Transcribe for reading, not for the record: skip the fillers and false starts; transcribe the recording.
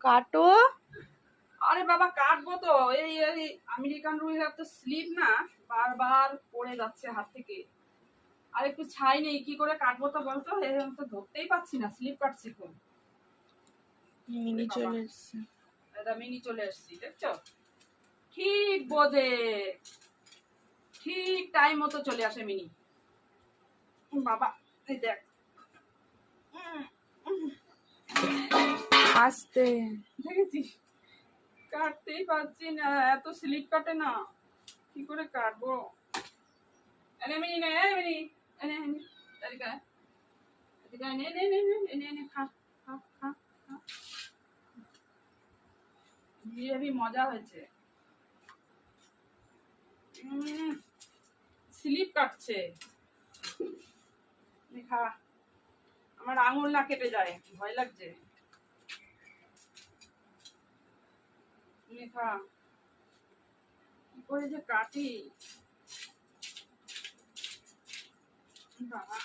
কাটো। আরে বাবা কাটবো তো, এই এই আমেরিকান রুইয়ের তো স্লিপ না, বারবার পড়ে যাচ্ছে হাত থেকে। আর একটু ছাই নেই, কি করে কাটবো তো বলতো? এরকম তো ধরতেই পাচ্ছি না, স্লিপ কাটছি খুব। মিনি চলে এসছে। এটা মিনি চলে এসছি, দেখছো? ঠিক বোঝে, ঠিক টাইম মতো চলে আসে মিনি। বাবা এই দেখ, আস্তে দেখেছিস? কাটতেই পারছি না, এত স্লিপ কাটে না, কি করে কাটবো? এনে মিনি নে, মিনি এনে এনে এদিকে এদিকে এনে এনে এনে এনে এনে খা খা খা খা। হেবি মজা হয়েছে। স্লিপ কাটছে, খা। আমার আঙুল না কেটে যায়, ভয় লাগছে। খা, কি করে যে কাটি বাবা।